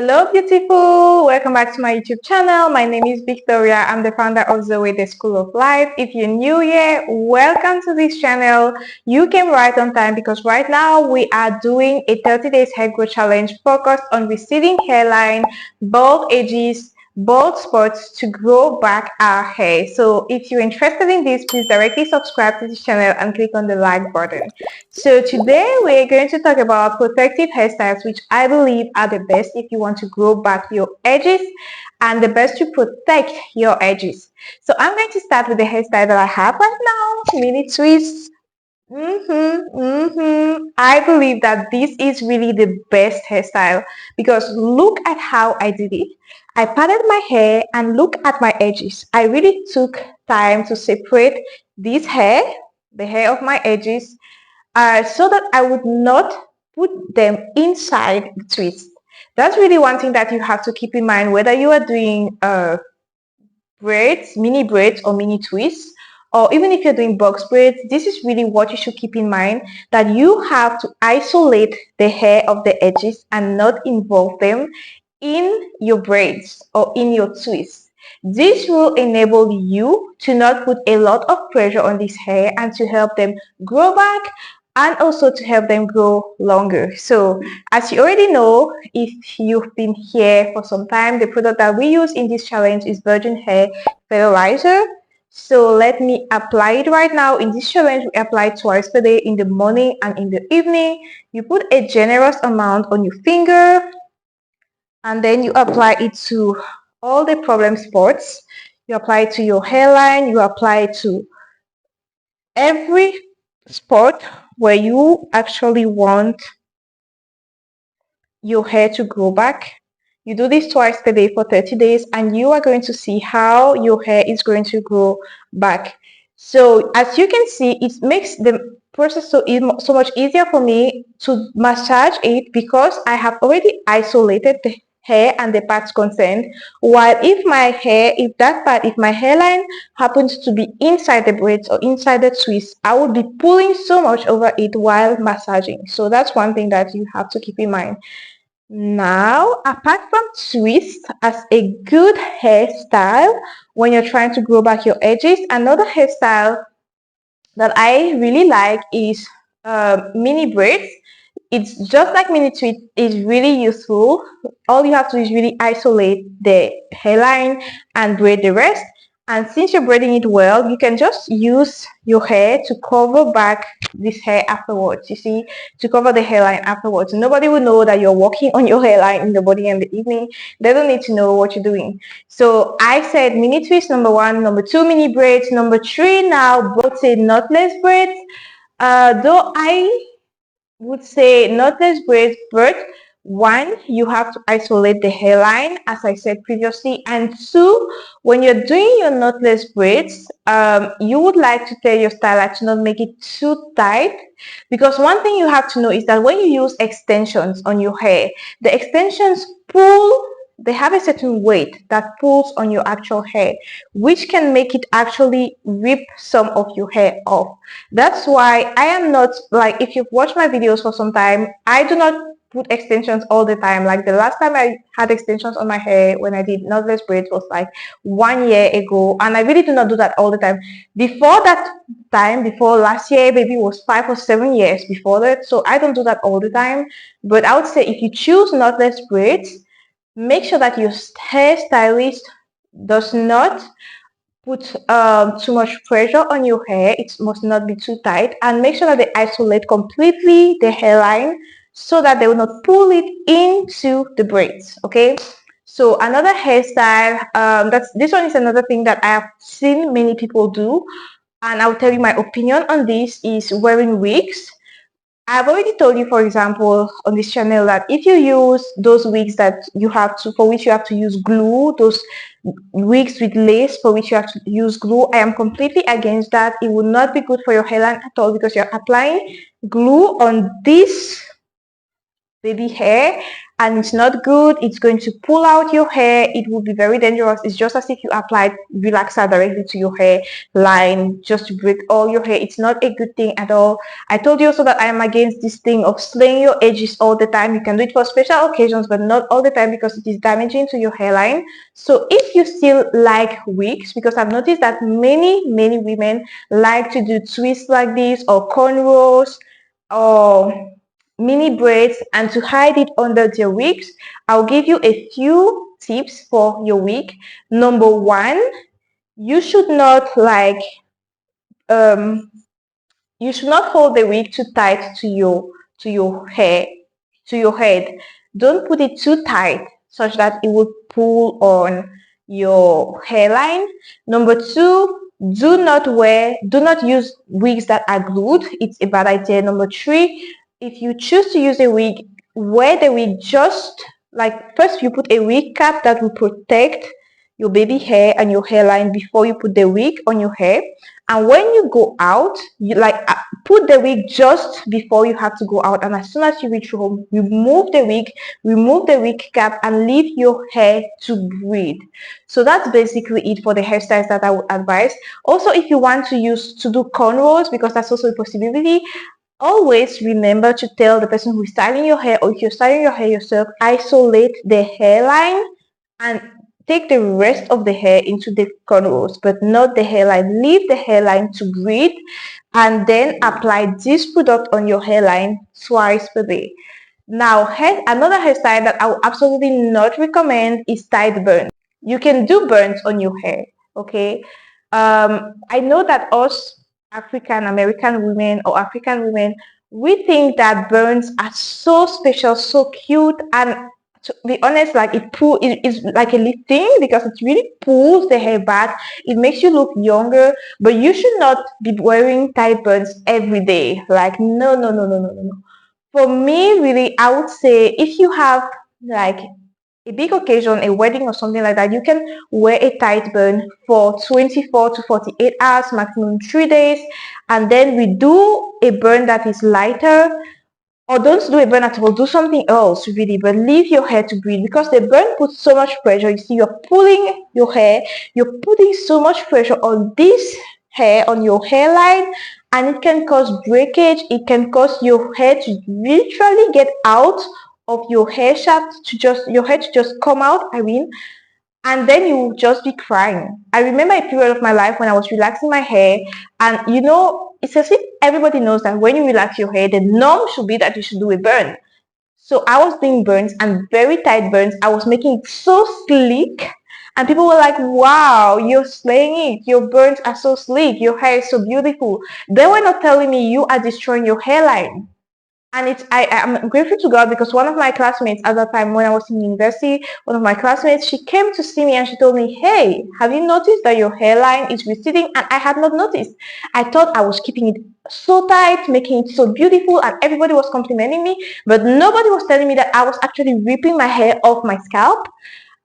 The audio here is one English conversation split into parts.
Hello beautiful, welcome back to my YouTube channel. My name is Victoria. I'm the founder of the School of Life. If you're new here, welcome to this channel. You came right on time because right now we are doing a 30 days hair growth challenge focused on receding hairline, bald edges, bald spots to grow back our hair. So if you're interested in this, please directly subscribe to this channel and click on the like button. So today we're going to talk about protective hairstyles, which I believe are the best if you want to grow back your edges and the best to protect your edges. So I'm going to start with the hairstyle that I have right now, mini twists. I believe that this is really the best hairstyle because look at how I did it. I parted my hair and look at my edges. I really took time to separate this hair, the hair of my edges, so that I would not put them inside the twist. That's really one thing that you have to keep in mind whether you are doing braids, mini braids or mini twists, or even if you're doing box braids. This is really what you should keep in mind, that you have to isolate the hair of the edges and not involve them in your braids or in your twists. This will enable you to not put a lot of pressure on this hair and to help them grow back and also to help them grow longer. So as you already know, if you've been here for some time, the product that we use in this challenge is virgin hair fertilizer. So let me apply it right now. In this challenge, we apply it twice per day, in the morning and in the evening. You put a generous amount on your finger and then you apply it to all the problem spots. You apply it to your hairline, you apply it to every spot where you actually want your hair to grow back. You do this twice per day for 30 days and you are going to see how your hair is going to grow back. So as you can see, it makes the process so much easier for me to massage it because I have already isolated the hair and the parts concerned. While if my hairline happens to be inside the braids or inside the twist, I would be pulling so much over it while massaging. So that's one thing that you have to keep in mind. Now, apart from twist as a good hairstyle when you're trying to grow back your edges, another hairstyle that I really like is mini braids. It's just like mini twist. It's really useful. All you have to do is really isolate the hairline and braid the rest. And since you're braiding it well, you can just use your hair to cover back this hair afterwards. You see, to cover the hairline afterwards. Nobody will know that you're working on your hairline in the morning and the evening. They don't need to know what you're doing. So I said mini twist number 1, number 2 mini braids, number 3 now both say knotless braids. Though I would say knotless braids, but 1, you have to isolate the hairline as I said previously, and 2, when you're doing your knotless braids, you would like to tell your styler to not make it too tight, because one thing you have to know is that when you use extensions on your hair, the extensions they have a certain weight that pulls on your actual hair, which can make it actually rip some of your hair off. That's why I am not, like, if you've watched my videos for some time, I do not put extensions all the time. Like the last time I had extensions on my hair when I did knotless braids was like 1 year ago, and I really do not do that all the time. Before that time, before last year, maybe it was 5 or 7 years before that, so I don't do that all the time. But I would say if you choose knotless braids, make sure that your hairstylist does not put too much pressure on your hair. It must not be too tight, and make sure that they isolate completely the hairline so that they will not pull it into the braids. Okay, so another hairstyle, this one is another thing that I have seen many people do, and I'll tell you my opinion on this, is wearing wigs. I've already told you, for example, on this channel, that if you use those wigs for which you have to use glue, those wigs with lace for which you have to use glue, I am completely against that. It will not be good for your hairline at all, because you're applying glue on this baby hair, and it's not good. It's going to pull out your hair. It will be very dangerous. It's just as if you applied relaxer directly to your hair line just to break all your hair. It's not a good thing at all. I told you also that I am against this thing of slaying your edges all the time. You can do it for special occasions, but not all the time, because it is damaging to your hairline. So if you still like wigs, because I've noticed that many women like to do twists like this, or cornrows, or mini braids, and to hide it under their wigs, I'll give you a few tips for your wig. Number one, you should not um you should not hold the wig too tight to your hair, to your head. Don't put it too tight such that it will pull on your hairline. Number two, do not use wigs that are glued. It's a bad idea. Number three, if you choose to use a wig, wear the wig just like, first you put a wig cap that will protect your baby hair and your hairline before you put the wig on your hair. And when you go out, you put the wig just before you have to go out, and as soon as you reach home, remove the wig cap, and leave your hair to breathe. So that's basically it for the hairstyles that I would advise. Also, if you want to do cornrows, because that's also a possibility, always remember to tell the person who is styling your hair, or if you're styling your hair yourself, isolate the hairline and take the rest of the hair into the cornrows, but not the hairline. Leave the hairline to breathe, and then apply this product on your hairline twice per day. Now, another hairstyle that I would absolutely not recommend is tight burns. You can do burns on your hair, okay? I know that us African American women, or African women, we think that burns are so special, so cute, and to be honest, like it is like a lifting, because it really pulls the hair back. It makes you look younger, but you should not be wearing tight buns every day. Like, no, no, no, no, no, no, no. For me, really, I would say if you have like a big occasion, a wedding or something like that, you can wear a tight bun for 24 to 48 hours, maximum 3 days, and then we do a burn that is lighter. Or don't do a burn at all, do something else really, but leave your hair to breathe, because the burn puts so much pressure. You see, you're pulling your hair, you're putting so much pressure on this hair, on your hairline, and it can cause breakage. It can cause your hair to literally get out of your hair shaft, your hair to just come out, and then you will just be crying. I remember a period of my life when I was relaxing my hair, and it's as if everybody knows that when you relax your hair, the norm should be that you should do a burn. So I was doing burns, and very tight burns. I was making it so sleek, and people were like, wow, you're slaying it. Your burns are so sleek. Your hair is so beautiful. They were not telling me you are destroying your hairline. And I'm grateful to God, because one of my classmates at that time when I was in university, one of my classmates, she came to see me and she told me, hey, have you noticed that your hairline is receding? And I had not noticed. I thought I was keeping it so tight, making it so beautiful, and everybody was complimenting me, but nobody was telling me that I was actually ripping my hair off my scalp.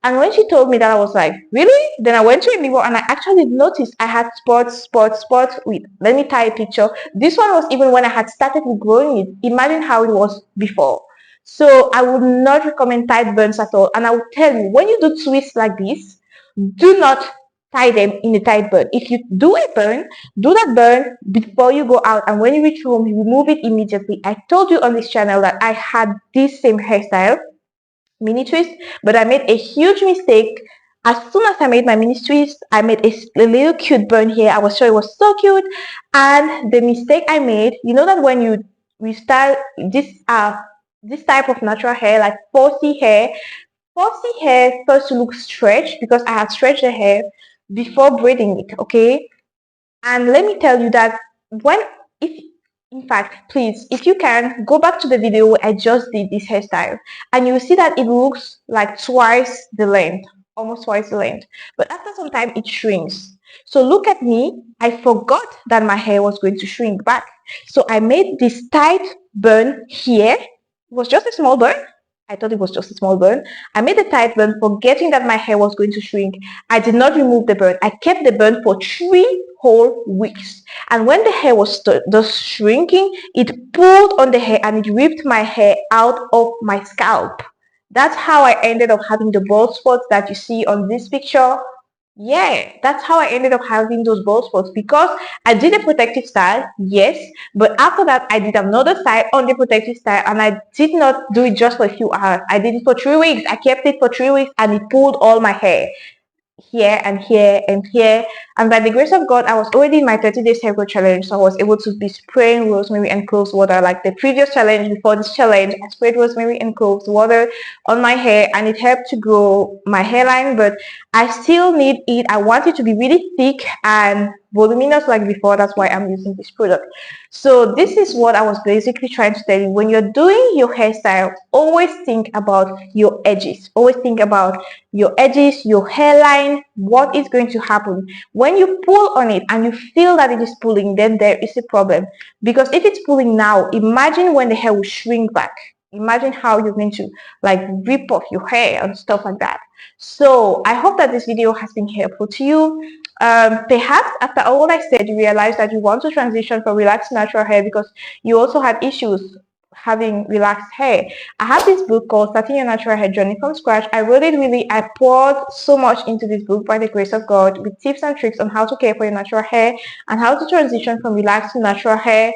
And when she told me that, I was like, really? Then I went to a mirror and I actually noticed I had spots. Wait, let me tie a picture. This one was even when I had started with growing it. Imagine how it was before. So I would not recommend tight burns at all. And I would tell you, when you do twists like this, do not tie them in a tight burn. If you do a burn, do that burn before you go out, and when you reach home, you remove it immediately. I told you on this channel that I had this same hairstyle, mini twist, but I made a huge mistake. As soon as I made my mini twist, I made a little cute burn here. I was sure it was so cute, and the mistake I made, you know that when you restyle this type of natural hair, like 4C hair first looks stretched, because I had stretched the hair before braiding it, okay? And let me tell you that if in fact, please, if you can, go back to the video where I just did this hairstyle, and you'll see that it looks like twice the length, almost twice the length. But after some time, it shrinks. So look at me. I forgot that my hair was going to shrink back. So I made this tight burn here. It was just a small burn. I thought it was just a small burn. I made a tight burn, forgetting that my hair was going to shrink. I did not remove the burn. I kept the burn for 3 whole weeks. And when the hair was just shrinking, it pulled on the hair and it ripped my hair out of my scalp. That's how I ended up having the bald spots that you see on this picture. Yeah, that's how I ended up having those bald spots, because I did a protective style, yes, but after that I did another style on the protective style, and I did not do it just for a few hours. I did it for 3 weeks. I kept it for 3 weeks and it pulled all my hair here and here and here. And by the grace of God, I was already in my 30 days hair growth challenge, so I was able to be spraying rosemary and cloves water. Like the previous challenge, before this challenge, I sprayed rosemary and cloves water on my hair, and it helped to grow my hairline. But I still need it. I want it to be really thick and voluminous like before. That's why I'm using this product. So this is what I was basically trying to tell you. When you're doing your hairstyle, always think about your edges. Always think about your edges, your hairline, what is going to happen. When you pull on it and you feel that it is pulling, then there is a problem. Because if it's pulling now, imagine when the hair will shrink back. Imagine how you're going to like rip off your hair and stuff like that. So I hope that this video has been helpful to you. Perhaps after all what I said, you realize that you want to transition from relaxed natural hair because you also had issues having relaxed hair. I have this book called Starting Your Natural Hair Journey from Scratch. I poured so much into this book by the grace of God, with tips and tricks on how to care for your natural hair and how to transition from relaxed to natural hair.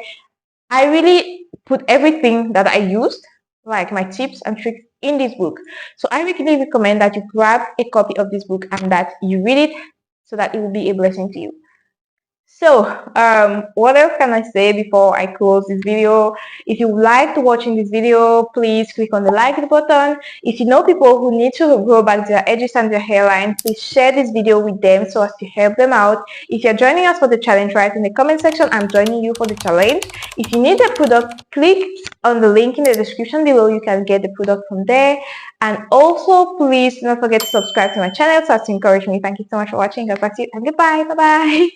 I really put everything that I used, like my tips and tricks, in this book. So I really recommend that you grab a copy of this book and that you read it so that it will be a blessing to you. So, what else can I say before I close this video? If you liked watching this video, please click on the like button. If you know people who need to grow back their edges and their hairline, please share this video with them so as to help them out. If you're joining us for the challenge, write in the comment section, I'm joining you for the challenge. If you need the product, click on the link in the description below. You can get the product from there. And also, please do not forget to subscribe to my channel so as to encourage me. Thank you so much for watching. God bless you and goodbye. Bye-bye.